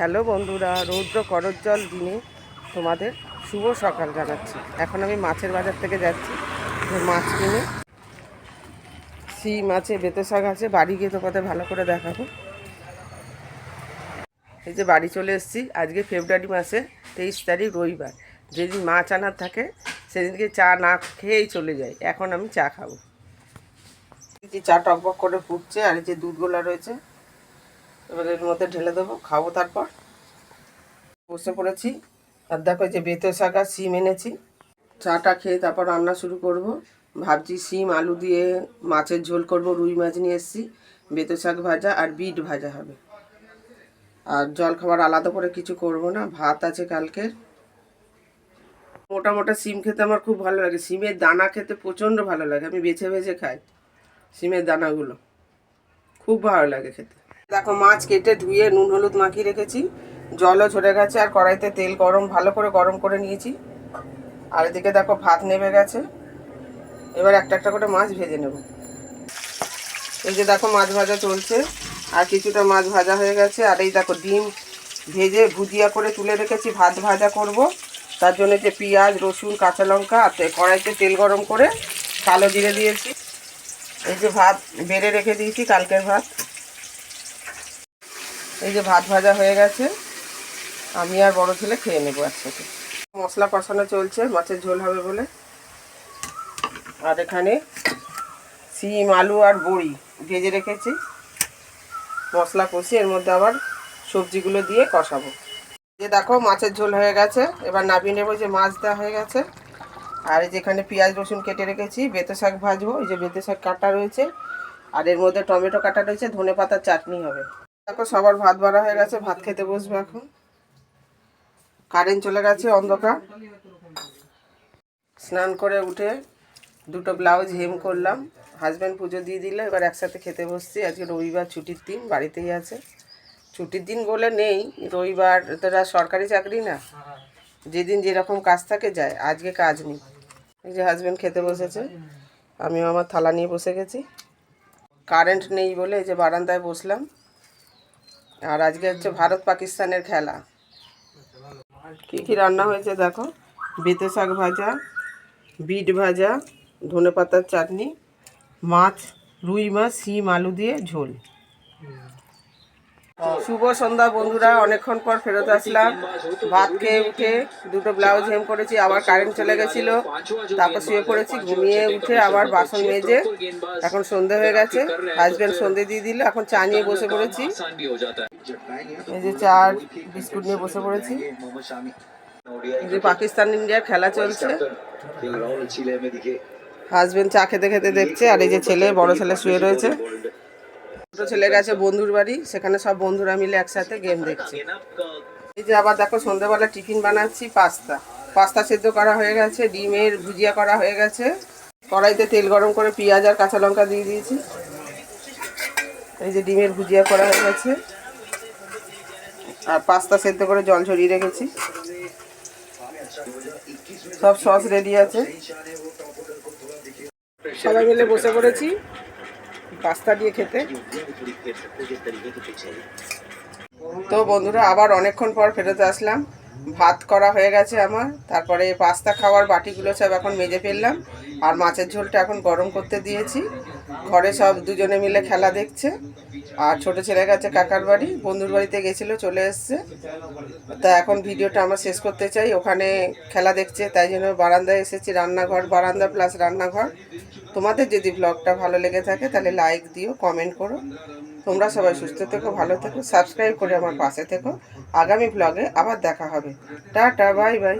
Hello বন্ধুরা, রৌদ্র করজ্জ্বল দিনে তোমাদের শুভ সকাল জানাচ্ছি। এখন আমি মাছের বাজার থেকে যাচ্ছি মাছ কিনে। শিম আছে, বেতে শাক আছে, বাড়ি গিয়ে তোমাদের ভালো করে দেখাবো। এই যে বাড়ি চলে এসেছি। আজকে ফেব্রুয়ারি মাসে 23 তারিখ রবিবার। যেদিন মাছ আনার থাকে সেদিনকে চা না খেয়েই চলে যাই। এখন আমি চা খাবো। যে চা টকবক করে ফুটছে, আর এই যে দুধগোলা রয়েছে, এবার এর মধ্যে ঢেলে দেবো, খাবো। তারপর বসে পড়েছি। আর দেখো যে বেতে শাক আর শিম এনেছি। চাটা খেয়ে তারপর রান্না শুরু করব। ভাবছি শিম আলু দিয়ে মাছের ঝোল করব। রুই মাছ নিয়ে এসেছি, বেতে শাক ভাজা আর বিট ভাজা হবে। আর জল খাবার আলাদা করে কিছু করব না, ভাত আছে কালকে। মোটা মোটা শিম খেতে আমার খুব ভালো লাগে। শিমের দানা খেতে প্রচণ্ড ভালো লাগে। আমি বেছে বেছে খাই শিমের দানাগুলো, খুব ভালো লাগে খেতে। দেখো মাছ কেটে ধুয়ে নুন হলুদ মাখিয়ে রেখেছি। জলও ঝরে গেছে, আর কড়াইতে তেল ভালো করে গরম করে নিয়েছি। আর এদিকে দেখো ভাত নেমে গেছে। এবার একটা একটা করে মাছ ভেজে নেব। এই যে দেখো মাছ ভাজা চলছে, আর কিছুটা মাছ ভাজা হয়ে গেছে। আর এই দেখো ডিম ভেজে ভুজিয়া করে তুলে রেখেছি, ভাত ভাজা করব। তার জন্য যে পেঁয়াজ রসুন কাঁচা লঙ্কা কড়াইতে তেল গরম করে কালো জিরে দিয়েছি। এই যে ভাত বেড়ে রেখে দিয়েছি, কালকের ভাত। এই যে ভাত ভাজা হয়ে গেছে, আমি আর বড় ছেলে খেয়ে নেবো একসাথে। মশলা কষানো চলছে মাছের ঝোল হবে বলে। আর এখানে শিম আলু আর বড়ি ভেজে রেখেছি। মশলা কষিয়ে এর মধ্যে আবার সবজিগুলো দিয়ে কষাবো। যে দেখো মাছের ঝোল হয়ে গেছে, এবার নামিয়ে নেবো। যে মাছ দেওয়া হয়ে গেছে। আর এই যেখানে পেঁয়াজ রসুন কেটে রেখেছি, বেতে শাক ভাজবো। এই যে বেতে শাক কাটা রয়েছে, আর এর মধ্যে টমেটো কাটা রয়েছে, ধনে পাতার চাটনি হবে। দেখো সবার ভাত বাড়া হয়ে গেছে, ভাত খেতে বসবো এখন। কারেন্ট চলে গেছে, অন্ধকার। স্নান করে উঠে দুটো ব্লাউজ হেম করলাম। হাজব্যান্ড পুজো দিয়ে দিল, এবার একসাথে খেতে বসছি। আজকে রবিবার, ছুটির দিন, বাড়িতেই আছে। ছুটির দিন বলে নেই, রবিবার তোরা সরকারি চাকরি না, যেদিন যেরকম কাজ থাকে যায়। আজকে কাজ নেই। এই যে হাজব্যান্ড খেতে বসেছে, আমিও আমার থালা নিয়ে বসে গেছি। কারেন্ট নেই বলে এই যে বারান্দায় বসলাম। আর আজকে হচ্ছে ভারত পাকিস্তানের খেলা। কী কী রান্না হয়েছে দেখো: বেতে শাক ভাজা, বিট ভাজা, ধনে পাতার চাটনি, মাছ রুই মাছ শিম আলু দিয়ে ঝোল। শুভ সন্ধ্যা বন্ধুরা, অনেকক্ষণ পর ফেরত আসলাম। ভাত খেয়ে উঠে দুটো ব্লাউজ হেম করেছি, আবার কারেন্ট চলে গেছিলো। তারপর শুয়ে পড়েছি, ঘুমিয়ে উঠে আবার বাসন মেজে এখন সন্ধে হয়ে গেছে। হাজব্যান্ড সন্ধে দিয়ে দিল, এখন চা নিয়ে বসে পড়েছি। এই যে চা বিস্কুট নিয়ে বসে পড়েছি। এই যে পাকিস্তান ইন্ডিয়ার খেলা চলছে, হাজব্যান্ড চা খেতে খেতে দেখছে। আর এই যে ছেলে, বড় ছেলে শুয়ে রয়েছে। ছোটো ছেলে গেছে বন্ধুর বাড়ি, সেখানে সব বন্ধুরা মিলে একসাথে গেম দেখছে। এই যে আবার দেখো সন্ধ্যাবেলা টিফিন বানাচ্ছি। পাস্তা সেদ্ধ করা হয়ে গেছে, ডিমের ভুজিয়া করা হয়ে গেছে। কড়াইতে তেল গরম করে পেঁয়াজ আর কাঁচা লঙ্কা দিয়ে দিয়েছি। এই যে ডিমের ভুজিয়া করা হয়ে গেছে, আর পাস্তা সেদ্ধ করে জল ঝরিয়ে রেখেছি। সব সস রেডি আছে। সবাই মিলে বসে পড়েছি পাস্তা দিয়ে খেতে। তো বন্ধুরা, আবার অনেকক্ষণ পর ফেরত আসলাম। ভাত করা হয়ে গেছে আমার। তারপরে পাস্তা খাওয়ার বাটিগুলো সব এখন মেজে ফেললাম। আর মাছের ঝোলটা এখন গরম করতে দিয়েছি। ঘরে সব দুজনে মিলে খেলা দেখছে। আর ছোটো ছেলে গেছে কাকার বাড়ি, বন্ধুর বাড়িতে গেছিলো, চলে এসছে। তা এখন ভিডিওটা আমরা শেষ করতে চাই। ওখানে খেলা দেখছে, তাই জন্য বারান্দায় এসেছি। রান্নাঘর, বারান্দা প্লাস রান্নাঘর। তোমাদের যদি ব্লগটা ভালো লেগে থাকে তাহলে লাইক দিও, কমেন্ট করো। তোমরা সবাই সুস্থ থেকো, ভালো থেকো, সাবস্ক্রাইব করে আমার পাশে থেকো। আগামী ব্লগে আবার দেখা হবে। Tata, bye bye.